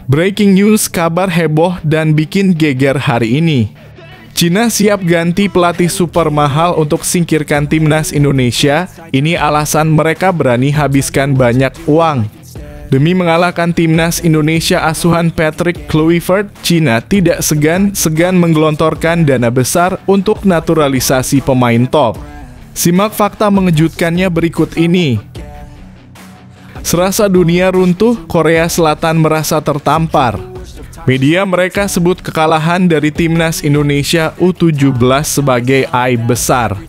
Breaking news, kabar heboh dan bikin geger hari ini. Cina siap ganti pelatih super mahal untuk singkirkan timnas Indonesia. Ini alasan mereka berani habiskan banyak uang. Demi mengalahkan timnas Indonesia asuhan Patrick Kluivert, Cina tidak segan-segan menggelontorkan dana besar untuk naturalisasi pemain top. Simak fakta mengejutkannya berikut ini. Serasa dunia runtuh, Korea Selatan merasa tertampar. Media mereka sebut kekalahan dari timnas Indonesia U17 sebagai aib besar.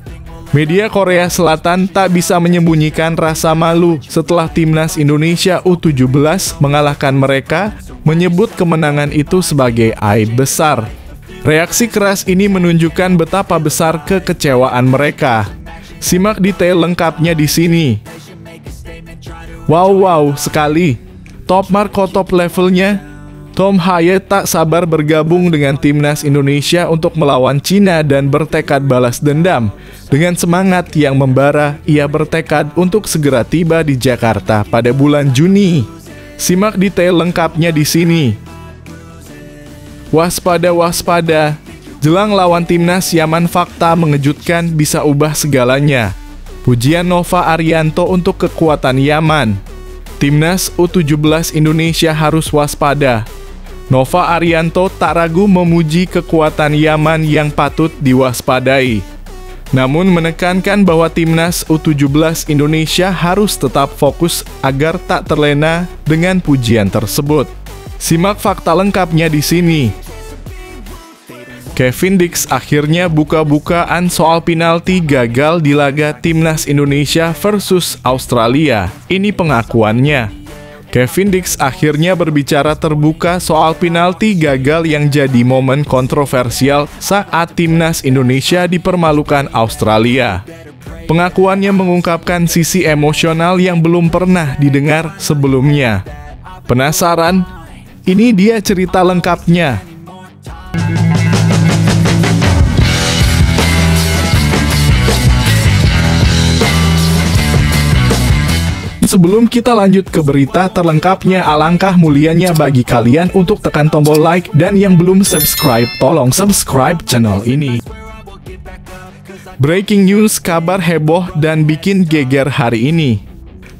Media Korea Selatan tak bisa menyembunyikan rasa malu setelah timnas Indonesia U17 mengalahkan mereka, menyebut kemenangan itu sebagai aib besar. Reaksi keras ini menunjukkan betapa besar kekecewaan mereka. Simak detail lengkapnya di sini. Wow sekali. Top Marco top levelnya. Tom Haye tak sabar bergabung dengan timnas Indonesia untuk melawan Cina dan bertekad balas dendam. Dengan semangat yang membara, ia bertekad untuk segera tiba di Jakarta pada bulan Juni. Simak detail lengkapnya di sini. Waspada. Jelang lawan timnas Yaman, fakta mengejutkan bisa ubah segalanya. Pujian Nova Arianto untuk kekuatan Yaman. Timnas U17 Indonesia harus waspada. Nova Arianto tak ragu memuji kekuatan Yaman yang patut diwaspadai. Namun menekankan bahwa timnas U17 Indonesia harus tetap fokus agar tak terlena dengan pujian tersebut. Simak fakta lengkapnya di sini. Kevin Dix akhirnya buka-bukaan soal penalti gagal di laga timnas Indonesia versus Australia. Ini pengakuannya. Kevin Dix akhirnya berbicara terbuka soal penalti gagal yang jadi momen kontroversial saat timnas Indonesia dipermalukan Australia. Pengakuannya mengungkapkan sisi emosional yang belum pernah didengar sebelumnya. Penasaran? Ini dia cerita lengkapnya. Sebelum kita lanjut ke berita terlengkapnya, alangkah mulianya bagi kalian untuk tekan tombol like, dan yang belum subscribe, tolong subscribe channel ini. Breaking news, kabar heboh dan bikin geger hari ini.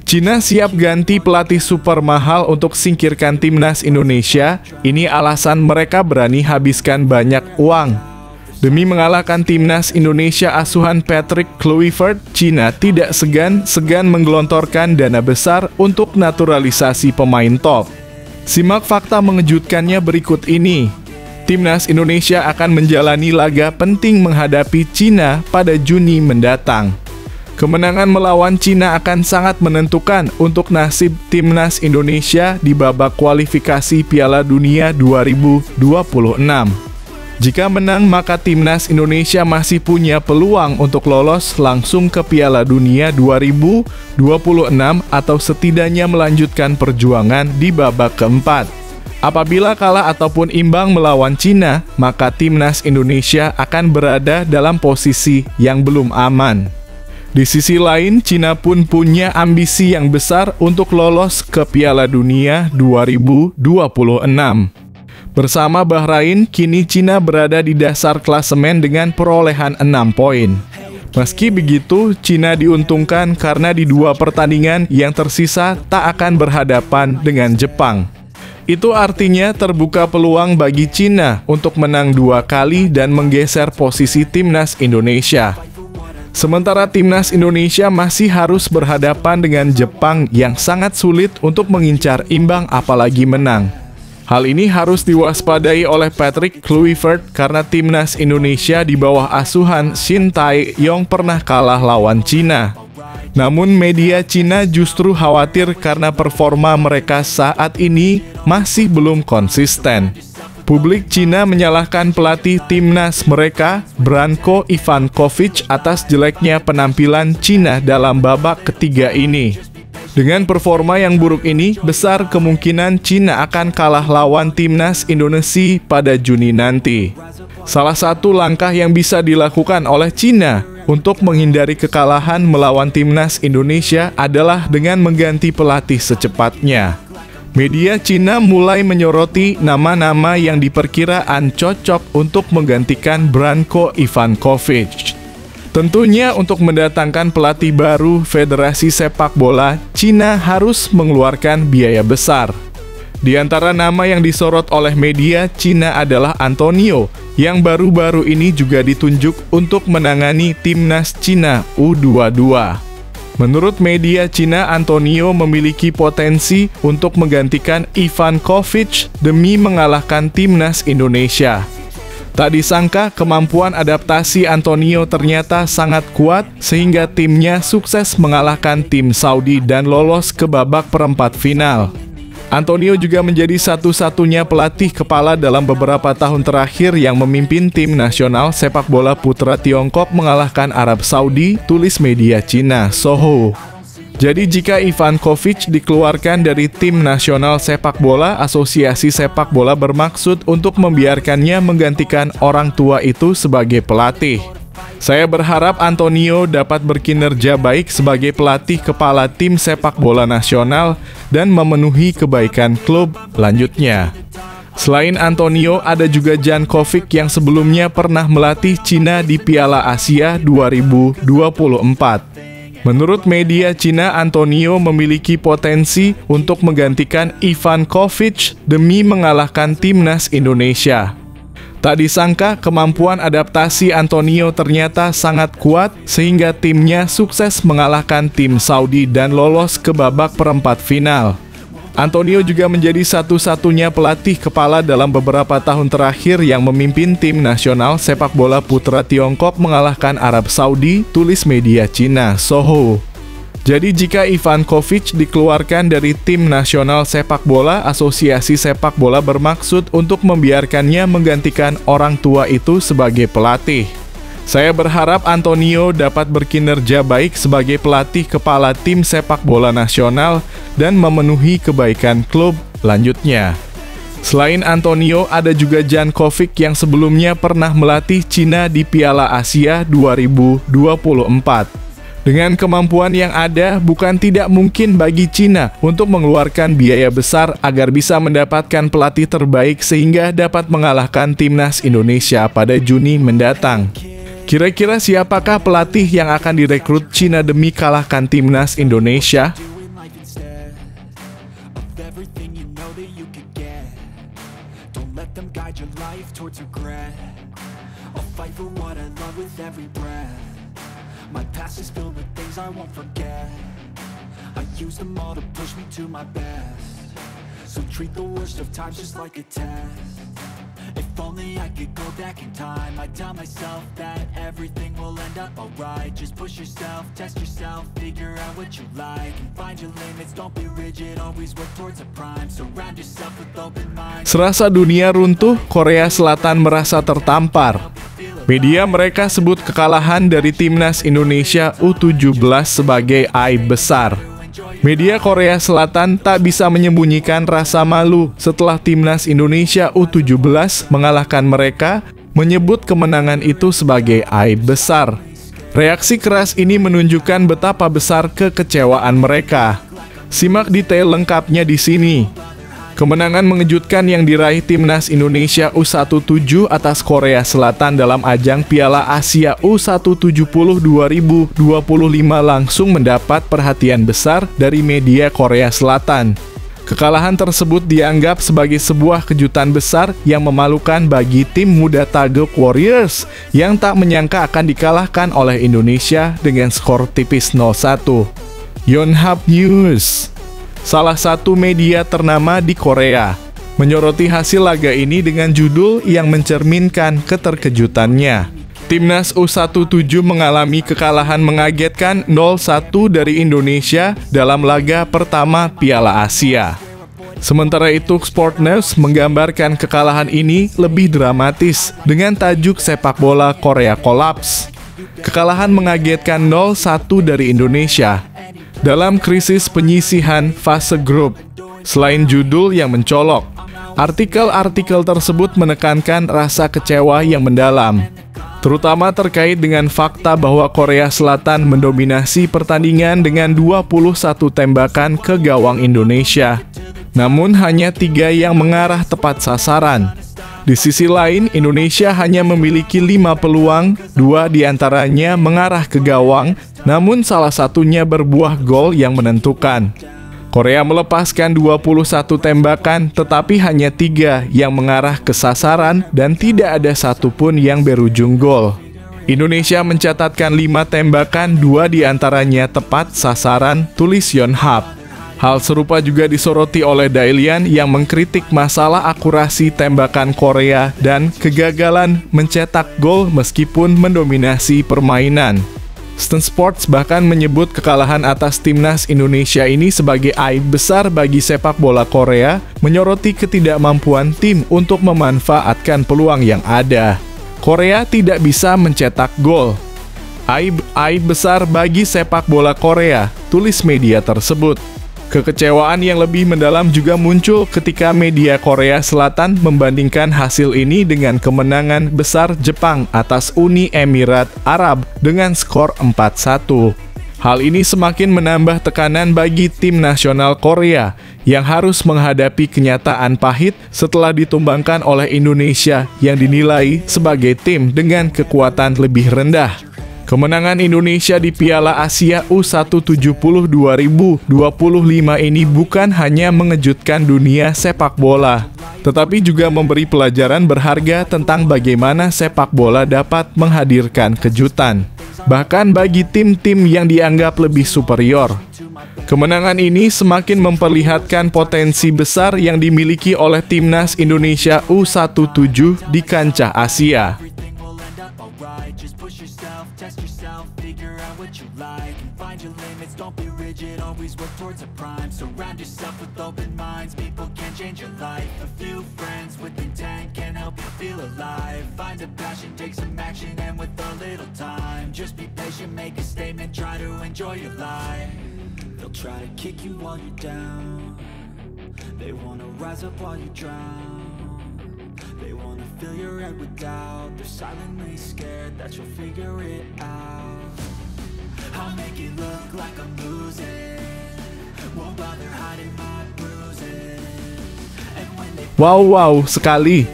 Cina siap ganti pelatih super mahal untuk singkirkan timnas Indonesia. Ini alasan mereka berani habiskan banyak uang. Demi mengalahkan timnas Indonesia asuhan Patrick Kluivert, Cina tidak segan-segan menggelontorkan dana besar untuk naturalisasi pemain top. Simak fakta mengejutkannya berikut ini. Timnas Indonesia akan menjalani laga penting menghadapi Cina pada Juni mendatang. Kemenangan melawan Cina akan sangat menentukan untuk nasib timnas Indonesia di babak kualifikasi Piala Dunia 2026. Jika menang, maka timnas Indonesia masih punya peluang untuk lolos langsung ke Piala Dunia 2026 atau setidaknya melanjutkan perjuangan di babak keempat. Apabila kalah ataupun imbang melawan Cina, maka timnas Indonesia akan berada dalam posisi yang belum aman. Di sisi lain, Cina pun punya ambisi yang besar untuk lolos ke Piala Dunia 2026. Bersama Bahrain, kini Cina berada di dasar klasemen dengan perolehan 6 poin. Meski begitu, Cina diuntungkan karena di 2 pertandingan yang tersisa tak akan berhadapan dengan Jepang. Itu artinya terbuka peluang bagi Cina untuk menang 2 kali dan menggeser posisi timnas Indonesia. Sementara timnas Indonesia masih harus berhadapan dengan Jepang yang sangat sulit untuk mengincar imbang apalagi menang. Hal ini harus diwaspadai oleh Patrick Kluivert karena timnas Indonesia di bawah asuhan Shin Tae-yong pernah kalah lawan Cina. Namun media Cina justru khawatir karena performa mereka saat ini masih belum konsisten. Publik Cina menyalahkan pelatih timnas mereka, Branko Ivankovic, atas jeleknya penampilan Cina dalam babak ketiga ini. Dengan performa yang buruk ini, besar kemungkinan Cina akan kalah lawan timnas Indonesia pada Juni nanti. Salah satu langkah yang bisa dilakukan oleh Cina untuk menghindari kekalahan melawan timnas Indonesia adalah dengan mengganti pelatih secepatnya. Media Cina mulai menyoroti nama-nama yang diperkiraan cocok untuk menggantikan Branko Ivankovic. Tentunya untuk mendatangkan pelatih baru Federasi Sepak Bola, Cina harus mengeluarkan biaya besar. Di antara nama yang disorot oleh media Cina adalah Antonio, yang baru-baru ini juga ditunjuk untuk menangani timnas Cina U22. Menurut media Cina, Antonio memiliki potensi untuk menggantikan Ivankovic demi mengalahkan timnas Indonesia. Tak disangka kemampuan adaptasi Antonio ternyata sangat kuat sehingga timnya sukses mengalahkan tim Saudi dan lolos ke babak perempat final. Antonio juga menjadi satu-satunya pelatih kepala dalam beberapa tahun terakhir yang memimpin tim nasional sepak bola putra Tiongkok mengalahkan Arab Saudi, tulis media Cina, Soho. Jadi jika Ivankovic dikeluarkan dari tim nasional sepak bola, Asosiasi Sepak Bola bermaksud untuk membiarkannya menggantikan orang tua itu sebagai pelatih. Saya berharap Antonio dapat berkinerja baik sebagai pelatih kepala tim sepak bola nasional dan memenuhi kebaikan klub, lanjutnya. Selain Antonio, ada juga Jankovic yang sebelumnya pernah melatih Cina di Piala Asia 2024. Menurut media Cina, Antonio memiliki potensi untuk menggantikan Ivankovic demi mengalahkan timnas Indonesia. Tak disangka kemampuan adaptasi Antonio ternyata sangat kuat sehingga timnya sukses mengalahkan tim Saudi dan lolos ke babak perempat final. Antonio juga menjadi satu-satunya pelatih kepala dalam beberapa tahun terakhir yang memimpin tim nasional sepak bola putra Tiongkok mengalahkan Arab Saudi, tulis media Cina, Soho. Jadi jika Ivankovic dikeluarkan dari tim nasional sepak bola, Asosiasi Sepak Bola bermaksud untuk membiarkannya menggantikan orang tua itu sebagai pelatih. Saya berharap Antonio dapat berkinerja baik sebagai pelatih kepala tim sepak bola nasional dan memenuhi kebaikan klub, lanjutnya. Selain Antonio, ada juga Jankovic yang sebelumnya pernah melatih Cina di Piala Asia 2024. Dengan kemampuan yang ada, bukan tidak mungkin bagi Cina untuk mengeluarkan biaya besar agar bisa mendapatkan pelatih terbaik sehingga dapat mengalahkan timnas Indonesia pada Juni mendatang. Kira-kira siapakah pelatih yang akan direkrut Cina demi kalahkan timnas Indonesia? My past is filled with things I won't forget. I use them all to push me to my best. So treat the worst of times just like a test. If only I could go back in time, I'd tell myself that everything will end up alright. Just push yourself, test yourself, figure out what you like, and find your limits, don't be rigid, always work towards a prime. Surround yourself with open minds. Serasa dunia runtuh, Korea Selatan merasa tertampar. Media mereka sebut kekalahan dari timnas Indonesia U17 sebagai aib besar. Media Korea Selatan tak bisa menyembunyikan rasa malu setelah timnas Indonesia U17 mengalahkan mereka, menyebut kemenangan itu sebagai aib besar. Reaksi keras ini menunjukkan betapa besar kekecewaan mereka. Simak detail lengkapnya di sini. Kemenangan mengejutkan yang diraih timnas Indonesia U17 atas Korea Selatan dalam ajang Piala Asia U170 2025 langsung mendapat perhatian besar dari media Korea Selatan. Kekalahan tersebut dianggap sebagai sebuah kejutan besar yang memalukan bagi tim muda Taeguk Warriors yang tak menyangka akan dikalahkan oleh Indonesia dengan skor tipis 0-1. Yonhap News, salah satu media ternama di Korea, menyoroti hasil laga ini dengan judul yang mencerminkan keterkejutannya. Timnas U17 mengalami kekalahan mengagetkan 0-1 dari Indonesia dalam laga pertama Piala Asia. Sementara itu, Sport News menggambarkan kekalahan ini lebih dramatis dengan tajuk sepak bola Korea kolaps. Kekalahan mengagetkan 0-1 dari Indonesia dalam krisis penyisihan fase grup. Selain judul yang mencolok, artikel-artikel tersebut menekankan rasa kecewa yang mendalam, terutama terkait dengan fakta bahwa Korea Selatan mendominasi pertandingan dengan 21 tembakan ke gawang Indonesia. namun hanya 3 yang mengarah tepat sasaran. Di sisi lain, Indonesia hanya memiliki 5 peluang, 2 diantaranya mengarah ke gawang, namun salah satunya berbuah gol yang menentukan. Korea melepaskan 21 tembakan, tetapi hanya 3 yang mengarah ke sasaran dan tidak ada satupun yang berujung gol. Indonesia mencatatkan 5 tembakan, 2 diantaranya tepat sasaran, tulis Yonhap. Hal serupa juga disoroti oleh Dailian yang mengkritik masalah akurasi tembakan Korea dan kegagalan mencetak gol meskipun mendominasi permainan. Stun Sports bahkan menyebut kekalahan atas timnas Indonesia ini sebagai aib besar bagi sepak bola Korea, menyoroti ketidakmampuan tim untuk memanfaatkan peluang yang ada. Korea tidak bisa mencetak gol. Aib besar bagi sepak bola Korea, tulis media tersebut. Kekecewaan yang lebih mendalam juga muncul ketika media Korea Selatan membandingkan hasil ini dengan kemenangan besar Jepang atas Uni Emirat Arab dengan skor 4-1. Hal ini semakin menambah tekanan bagi tim nasional Korea yang harus menghadapi kenyataan pahit setelah ditumbangkan oleh Indonesia yang dinilai sebagai tim dengan kekuatan lebih rendah. Kemenangan Indonesia di Piala Asia U170 2025 ini bukan hanya mengejutkan dunia sepak bola, tetapi juga memberi pelajaran berharga tentang bagaimana sepak bola dapat menghadirkan kejutan, bahkan bagi tim-tim yang dianggap lebih superior. Kemenangan ini semakin memperlihatkan potensi besar yang dimiliki oleh timnas Indonesia U17 di kancah Asia. Just push yourself, test yourself, figure out what you like and find your limits, don't be rigid, always work towards a prime. Surround yourself with open minds, people can change your life. A few friends with intent can help you feel alive. Find a passion, take some action, and with a little time, just be patient, make a statement, try to enjoy your life. They'll try to kick you while you're down, they wanna rise up while you drown. They wanna fill your head with doubt, they're silently scared that you'll figure it out. I'll make it look like I'm losing, won't bother hiding my bruises. And when they Wow sekali.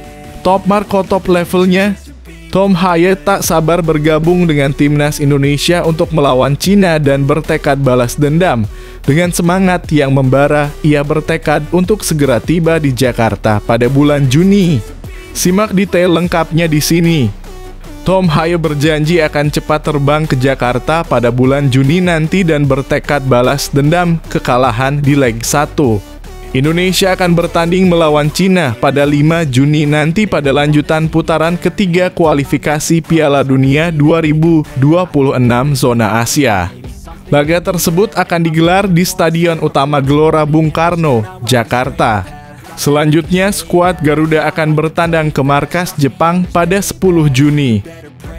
Top Marco top levelnya. Tom Haye tak sabar bergabung dengan timnas Indonesia untuk melawan Cina dan bertekad balas dendam. Dengan semangat yang membara, ia bertekad untuk segera tiba di Jakarta pada bulan Juni. Simak detail lengkapnya di sini. Tom Haye berjanji akan cepat terbang ke Jakarta pada bulan Juni nanti dan bertekad balas dendam kekalahan di leg 1. Indonesia akan bertanding melawan Cina pada 5 Juni nanti pada lanjutan putaran ketiga kualifikasi Piala Dunia 2026 zona Asia. Laga tersebut akan digelar di Stadion Utama Gelora Bung Karno, Jakarta. Selanjutnya, skuad Garuda akan bertandang ke markas Jepang pada 10 Juni.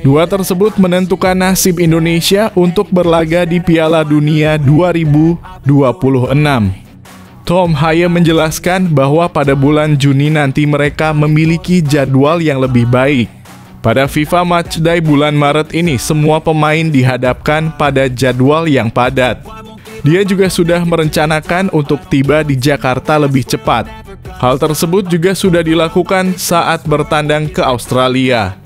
Dua tersebut menentukan nasib Indonesia untuk berlaga di Piala Dunia 2026. Tom Haye menjelaskan bahwa pada bulan Juni nanti mereka memiliki jadwal yang lebih baik. Pada FIFA Matchday bulan Maret ini, semua pemain dihadapkan pada jadwal yang padat. Dia juga sudah merencanakan untuk tiba di Jakarta lebih cepat. Hal tersebut juga sudah dilakukan saat bertandang ke Australia.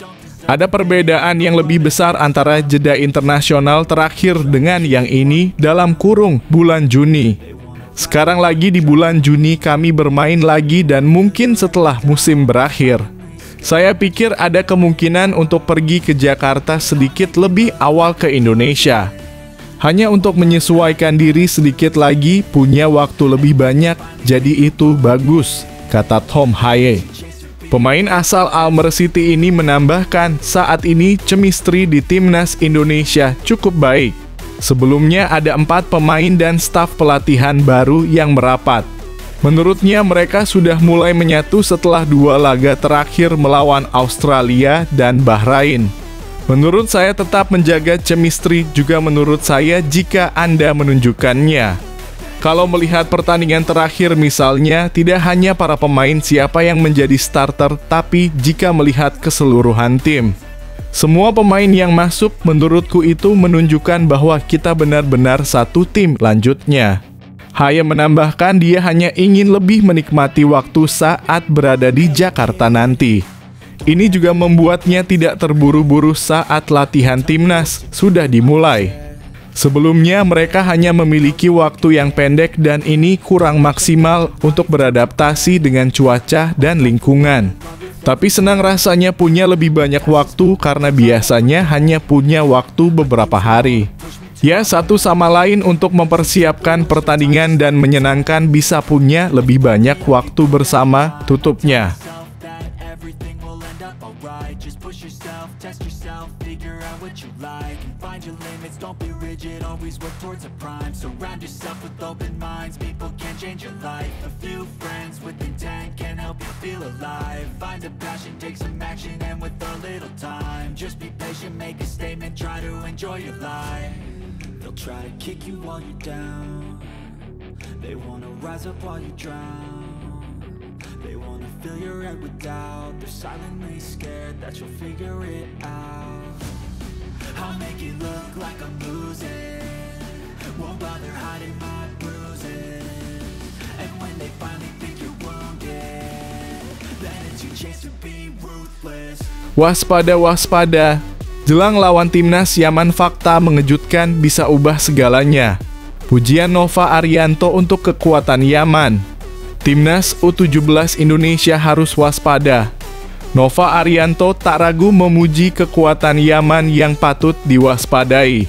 Ada perbedaan yang lebih besar antara jeda internasional terakhir dengan yang ini dalam kurung bulan Juni. Sekarang lagi di bulan Juni kami bermain lagi dan mungkin setelah musim berakhir. Saya pikir ada kemungkinan untuk pergi ke Jakarta sedikit lebih awal ke Indonesia. Hanya untuk menyesuaikan diri sedikit lagi, punya waktu lebih banyak, jadi itu bagus, kata Tom Haye. Pemain asal Almer City ini menambahkan saat ini chemistry di timnas Indonesia cukup baik. Sebelumnya ada 4 pemain dan staf pelatihan baru yang merapat. Menurutnya mereka sudah mulai menyatu setelah 2 laga terakhir melawan Australia dan Bahrain. Menurut saya tetap menjaga chemistry juga menurut saya jika Anda menunjukkannya. Kalau melihat pertandingan terakhir misalnya, tidak hanya para pemain siapa yang menjadi starter, tapi jika melihat keseluruhan tim. Semua pemain yang masuk menurutku itu menunjukkan bahwa kita benar-benar satu tim lanjutnya. Haye menambahkan dia hanya ingin lebih menikmati waktu saat berada di Jakarta nanti. Ini juga membuatnya tidak terburu-buru saat latihan timnas sudah dimulai. Sebelumnya mereka hanya memiliki waktu yang pendek dan ini kurang maksimal untuk beradaptasi dengan cuaca dan lingkungan. Tapi senang rasanya punya lebih banyak waktu karena biasanya hanya punya waktu beberapa hari. Ya, satu sama lain untuk mempersiapkan pertandingan dan menyenangkan bisa punya lebih banyak waktu bersama, tutupnya. They'll try to kick you while you're down. They wanna rise up while you drown. They wanna fill your head with doubt. They're silently scared that you'll figure it out. I'll make it look like I'm losing. Won't bother hiding my bruises. And when they finally think you're wounded, then it's your chance to be ruthless. Waspada, waspada. Jelang lawan timnas, Yaman fakta mengejutkan bisa ubah segalanya. Pujian Nova Arianto untuk kekuatan Yaman. Timnas U17 Indonesia harus waspada. Nova Arianto tak ragu memuji kekuatan Yaman yang patut diwaspadai.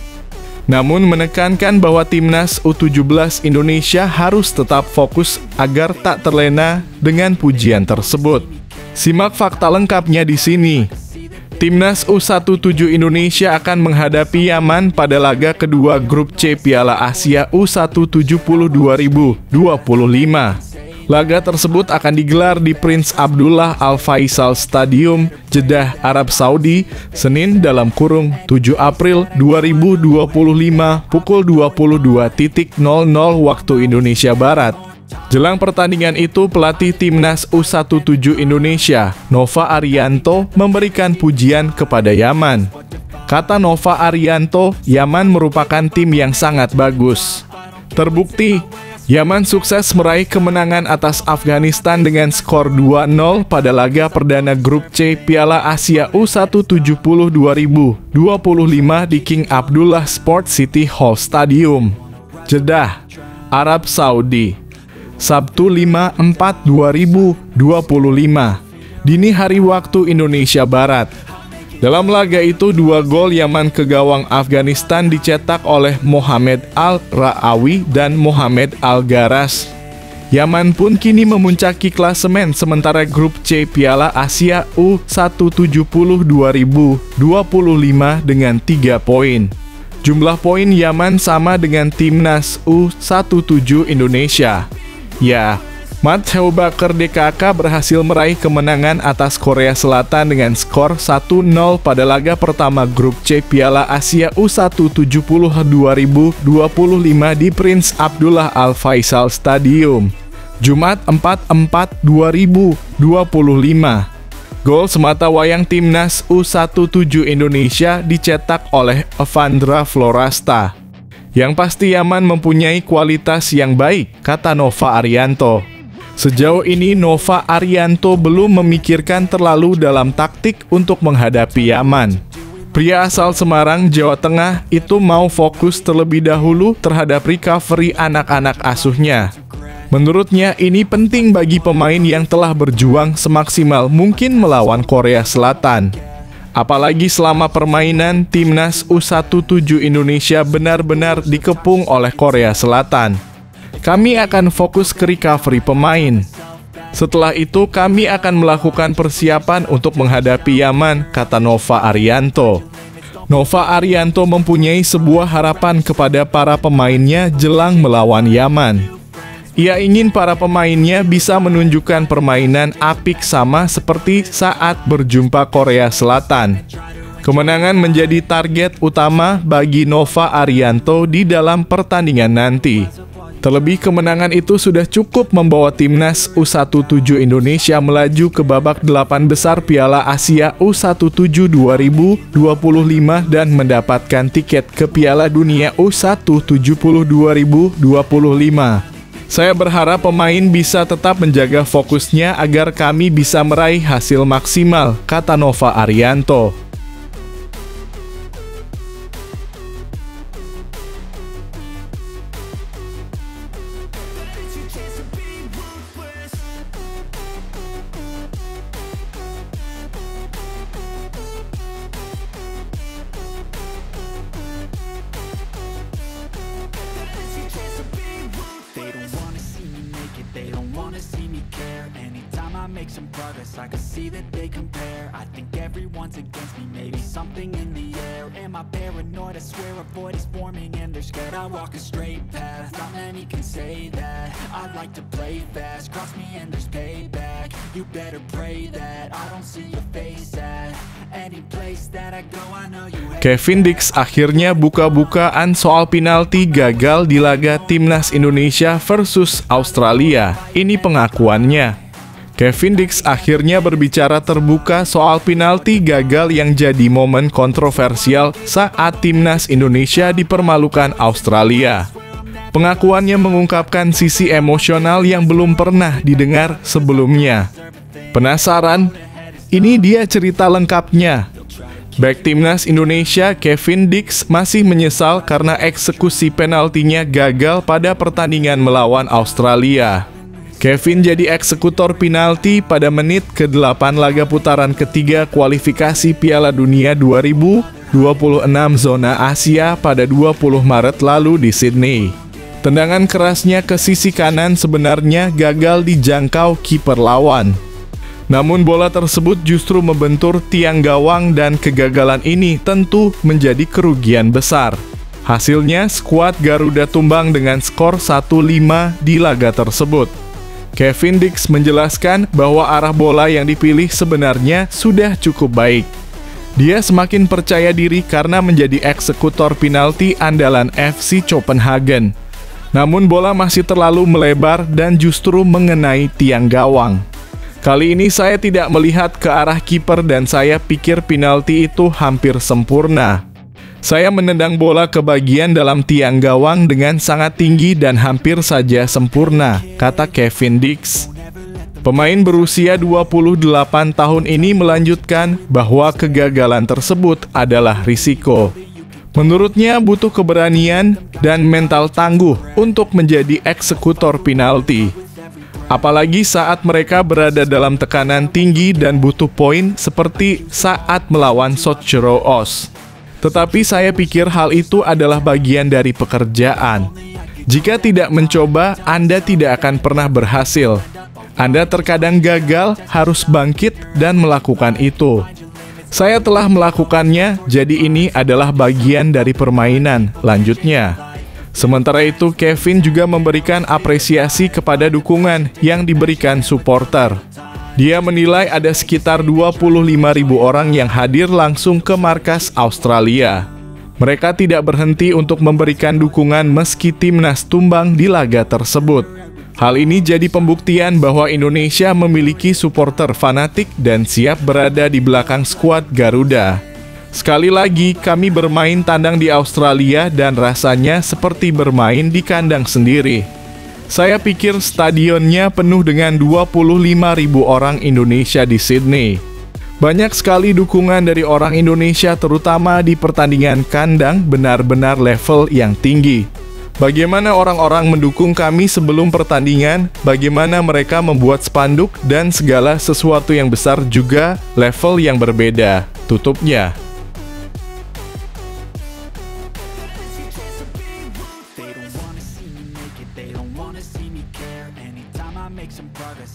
Namun menekankan bahwa timnas U17 Indonesia harus tetap fokus agar tak terlena dengan pujian tersebut. Simak fakta lengkapnya di sini. Timnas U17 Indonesia akan menghadapi Yaman pada laga kedua grup C Piala Asia U170 2025. Laga tersebut akan digelar di Prince Abdullah Al Faisal Stadium, Jeddah, Arab Saudi, Senin (7 April 2025 pukul 22.00 waktu Indonesia Barat. Jelang pertandingan itu, pelatih timnas U17 Indonesia, Nova Arianto, memberikan pujian kepada Yaman. Kata Nova Arianto, Yaman merupakan tim yang sangat bagus. Terbukti, Yaman sukses meraih kemenangan atas Afghanistan dengan skor 2-0 pada laga perdana grup C Piala Asia U170 2025 di King Abdullah Sport City Hall Stadium, Jeddah, Arab Saudi. Sabtu 5/4/2025, dini hari waktu Indonesia Barat. Dalam laga itu, 2 gol Yaman ke gawang Afghanistan dicetak oleh Mohamed Al-Ra'awi dan Mohamed Al-Garas. Yaman pun kini memuncaki klasemen sementara grup C Piala Asia U170 2025 dengan 3 poin. Jumlah poin Yaman sama dengan timnas U17 Indonesia. Ya, Mats Heubakar DKK berhasil meraih kemenangan atas Korea Selatan dengan skor 1-0 pada laga pertama grup C Piala Asia U170 2025 di Prince Abdullah Al Faisal Stadium, Jumat 4/4/2025. Gol semata wayang timnas U17 Indonesia dicetak oleh Evandra Florasta. Yang pasti Yaman mempunyai kualitas yang baik, kata Nova Arianto. Sejauh ini Nova Arianto belum memikirkan terlalu dalam taktik untuk menghadapi Yaman. Pria asal Semarang, Jawa Tengah itu mau fokus terlebih dahulu terhadap recovery anak-anak asuhnya. Menurutnya ini penting bagi pemain yang telah berjuang semaksimal mungkin melawan Korea Selatan. Apalagi selama permainan, timnas U17 Indonesia benar-benar dikepung oleh Korea Selatan. Kami akan fokus ke recovery pemain. Setelah itu kami akan melakukan persiapan untuk menghadapi Yaman, kata Nova Arianto. Nova Arianto mempunyai sebuah harapan kepada para pemainnya jelang melawan Yaman. Ia ingin para pemainnya bisa menunjukkan permainan apik sama seperti saat berjumpa Korea Selatan. Kemenangan menjadi target utama bagi Nova Arianto di dalam pertandingan nanti. Terlebih kemenangan itu sudah cukup membawa timnas U17 Indonesia melaju ke babak 8 besar Piala Asia U17 2025 dan mendapatkan tiket ke Piala Dunia U170 2025. Saya berharap pemain bisa tetap menjaga fokusnya agar kami bisa meraih hasil maksimal, kata Nova Arianto. Make some progress, I can see that they compare. I think everyone's against me, maybe something in the air. Am I paranoid? I swear a void is forming and they're scared. I walk a straight path, not many can say that. I like to play fast, cross me and there's payback. You better pray that I don't see your face at any place that I go. I know you hate. Kevin Dix akhirnya buka-bukaan soal penalti gagal di laga Timnas Indonesia versus Australia. Ini pengakuannya. Kevin Dix akhirnya berbicara terbuka soal penalti gagal yang jadi momen kontroversial saat Timnas Indonesia dipermalukan Australia. Pengakuannya mengungkapkan sisi emosional yang belum pernah didengar sebelumnya. Penasaran? Ini dia cerita lengkapnya. Bek Timnas Indonesia Kevin Dix masih menyesal karena eksekusi penaltinya gagal pada pertandingan melawan Australia. Kevin jadi eksekutor penalti pada menit ke-8 laga putaran ketiga kualifikasi Piala Dunia 2026 zona Asia pada 20 Maret lalu di Sydney. Tendangan kerasnya ke sisi kanan sebenarnya gagal dijangkau kiper lawan. Namun bola tersebut justru membentur tiang gawang dan kegagalan ini tentu menjadi kerugian besar. Hasilnya skuad Garuda tumbang dengan skor 1-5 di laga tersebut. Kevin Dix menjelaskan bahwa arah bola yang dipilih sebenarnya sudah cukup baik. Dia semakin percaya diri karena menjadi eksekutor penalti andalan FC Copenhagen. Namun bola masih terlalu melebar dan justru mengenai tiang gawang. Kali ini saya tidak melihat ke arah kiper dan saya pikir penalti itu hampir sempurna. Saya menendang bola ke bagian dalam tiang gawang dengan sangat tinggi dan hampir saja sempurna, kata Kevin Dix. Pemain berusia 28 tahun ini melanjutkan bahwa kegagalan tersebut adalah risiko. Menurutnya butuh keberanian dan mental tangguh untuk menjadi eksekutor penalti. Apalagi saat mereka berada dalam tekanan tinggi dan butuh poin seperti saat melawan Sotjeroos. Tetapi saya pikir hal itu adalah bagian dari pekerjaan. Jika tidak mencoba, Anda tidak akan pernah berhasil. Anda terkadang gagal, harus bangkit dan melakukan itu. Saya telah melakukannya, jadi ini adalah bagian dari permainan, lanjutnya. Sementara itu, Kevin juga memberikan apresiasi kepada dukungan yang diberikan supporter. Dia menilai ada sekitar 25.000 orang yang hadir langsung ke markas Australia. Mereka tidak berhenti untuk memberikan dukungan meski timnas tumbang di laga tersebut. Hal ini jadi pembuktian bahwa Indonesia memiliki supporter fanatik dan siap berada di belakang skuad Garuda. Sekali lagi, kami bermain tandang di Australia dan rasanya seperti bermain di kandang sendiri. Saya pikir stadionnya penuh dengan 25.000 orang Indonesia di Sydney. Banyak sekali dukungan dari orang Indonesia terutama di pertandingan kandang benar-benar level yang tinggi. Bagaimana orang-orang mendukung kami sebelum pertandingan, bagaimana mereka membuat spanduk dan segala sesuatu yang besar juga level yang berbeda, tutupnya.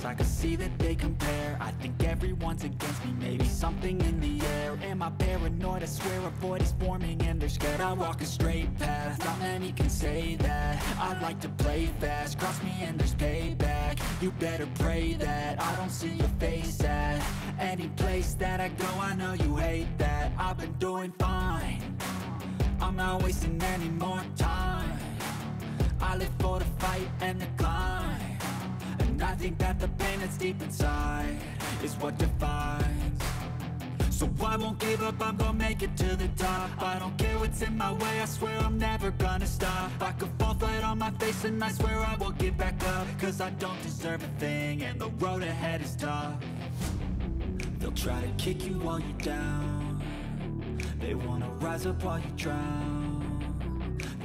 I can see that they compare. I think everyone's against me, maybe something in the air. Am I paranoid? I swear a void is forming and they're scared. I walk a straight path, not many can say that. I like to play fast, cross me and there's payback. You better pray that I don't see your face at any place that I go. I know you hate that. I've been doing fine, I'm not wasting any more time. I live for the fight and the climb, and I think that the pain that's deep inside is what defines. So I won't give up, I'm gonna make it to the top. I don't care what's in my way, I swear I'm never gonna stop. I could fall flat on my face and I swear I will get back up. Cause I don't deserve a thing and the road ahead is tough. They'll try to kick you while you're down. They wanna rise up while you drown.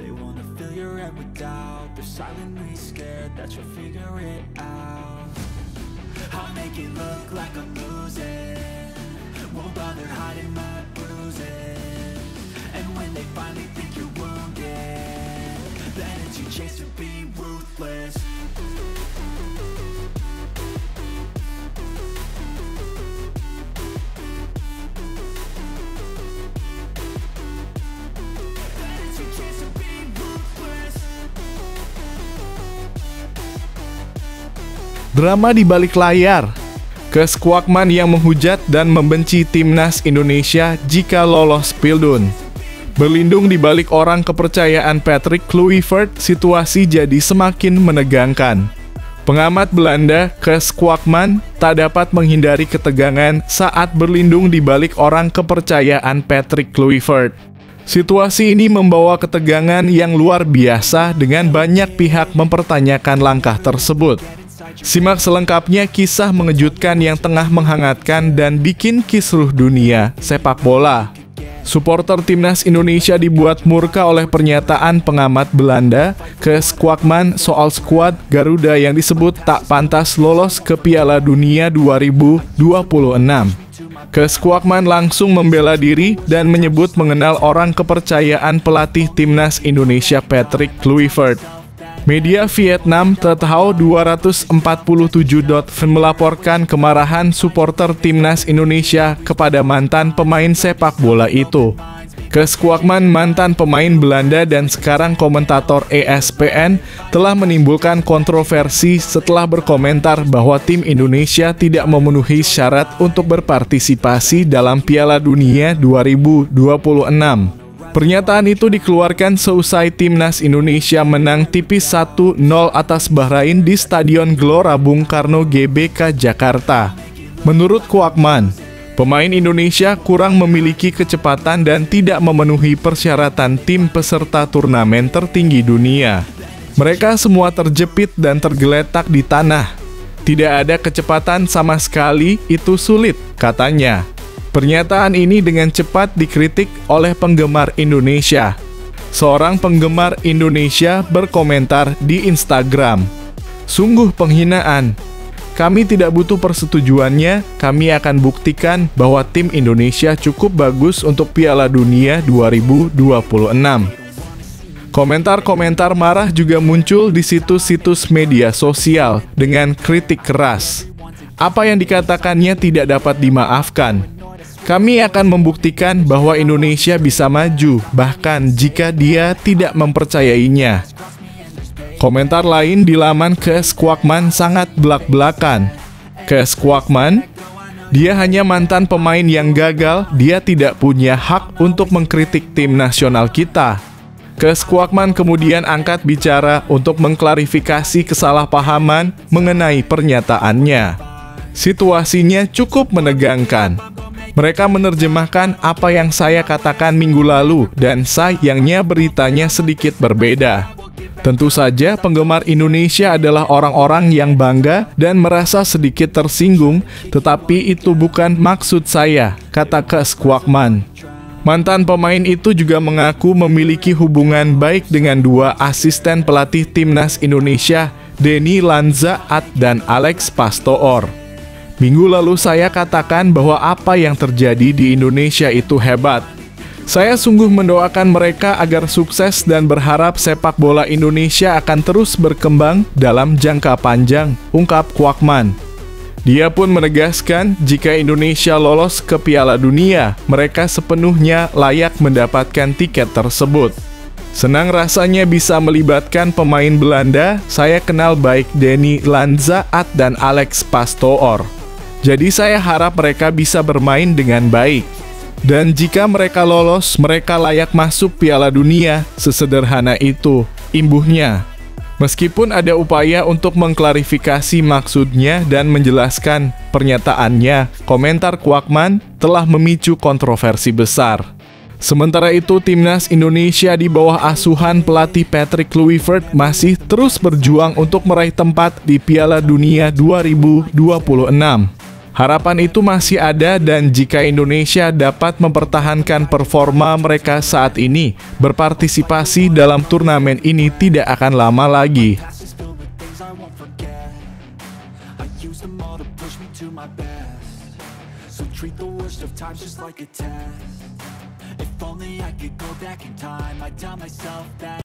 They wanna fill your head with doubt. They're silently scared that you'll figure it out. I'll make it look like I'm losing. Won't bother hiding my bruises. And when they finally think you're wounded, then it's your chance to be ruthless. Drama di balik layar. Keskuakman yang menghujat dan membenci timnas Indonesia jika lolos Pildun. Berlindung di balik orang kepercayaan Patrick Kluivert, situasi jadi semakin menegangkan. Pengamat Belanda, Keskuakman, tak dapat menghindari ketegangan saat berlindung di balik orang kepercayaan Patrick Kluivert. Situasi ini membawa ketegangan yang luar biasa dengan banyak pihak mempertanyakan langkah tersebut. Simak selengkapnya kisah mengejutkan yang tengah menghangatkan dan bikin kisruh dunia sepak bola. Supporter timnas Indonesia dibuat murka oleh pernyataan pengamat Belanda, Keskuakman, soal skuad Garuda yang disebut tak pantas lolos ke Piala Dunia 2026. Keskuakman langsung membela diri dan menyebut mengenal orang kepercayaan pelatih timnas Indonesia Patrick Kluivert. Media Vietnam Tethao 247.vn melaporkan kemarahan supporter timnas Indonesia kepada mantan pemain sepak bola itu. Keskuakman, mantan pemain Belanda dan sekarang komentator ESPN, telah menimbulkan kontroversi setelah berkomentar bahwa tim Indonesia tidak memenuhi syarat untuk berpartisipasi dalam Piala Dunia 2026. Pernyataan itu dikeluarkan seusai timnas Indonesia menang tipis 1-0 atas Bahrain di Stadion Gelora Bung Karno GBK Jakarta. Menurut Kuakman, pemain Indonesia kurang memiliki kecepatan dan tidak memenuhi persyaratan tim peserta turnamen tertinggi dunia. Mereka semua terjepit dan tergeletak di tanah. Tidak ada kecepatan sama sekali, itu sulit, katanya. Pernyataan ini dengan cepat dikritik oleh penggemar Indonesia. Seorang penggemar Indonesia berkomentar di Instagram, "Sungguh penghinaan. Kami tidak butuh persetujuannya, kami akan buktikan bahwa tim Indonesia cukup bagus untuk Piala Dunia 2026. Komentar-komentar marah juga muncul di situs-situs media sosial dengan kritik keras. Apa yang dikatakannya tidak dapat dimaafkan. Kami akan membuktikan bahwa Indonesia bisa maju, bahkan jika dia tidak mempercayainya." Komentar lain di laman Keskuakman sangat belak-belakan. Keskuakman, dia hanya mantan pemain yang gagal, dia tidak punya hak untuk mengkritik tim nasional kita. Keskuakman kemudian angkat bicara untuk mengklarifikasi kesalahpahaman mengenai pernyataannya. Situasinya cukup menegangkan. Mereka menerjemahkan apa yang saya katakan minggu lalu dan sayangnya beritanya sedikit berbeda. Tentu saja penggemar Indonesia adalah orang-orang yang bangga dan merasa sedikit tersinggung, tetapi itu bukan maksud saya, kata Keskuakman. Mantan pemain itu juga mengaku memiliki hubungan baik dengan dua asisten pelatih timnas Indonesia, Denny Lanzaat dan Alex Pastoor. Minggu lalu saya katakan bahwa apa yang terjadi di Indonesia itu hebat. Saya sungguh mendoakan mereka agar sukses dan berharap sepak bola Indonesia akan terus berkembang dalam jangka panjang, ungkap Kuakman. Dia pun menegaskan jika Indonesia lolos ke Piala Dunia, mereka sepenuhnya layak mendapatkan tiket tersebut. Senang rasanya bisa melibatkan pemain Belanda, saya kenal baik Denny Lanzaat dan Alex Pastoor. Jadi saya harap mereka bisa bermain dengan baik. Dan jika mereka lolos, mereka layak masuk Piala Dunia. Sesederhana itu, imbuhnya. Meskipun ada upaya untuk mengklarifikasi maksudnya dan menjelaskan pernyataannya, komentar Kwakman telah memicu kontroversi besar. Sementara itu, timnas Indonesia di bawah asuhan pelatih Patrick Kluivert masih terus berjuang untuk meraih tempat di Piala Dunia 2026. Harapan itu masih ada dan jika Indonesia dapat mempertahankan performa mereka saat ini, berpartisipasi dalam turnamen ini tidak akan lama lagi. If only I could go back in time, I'd tell myself that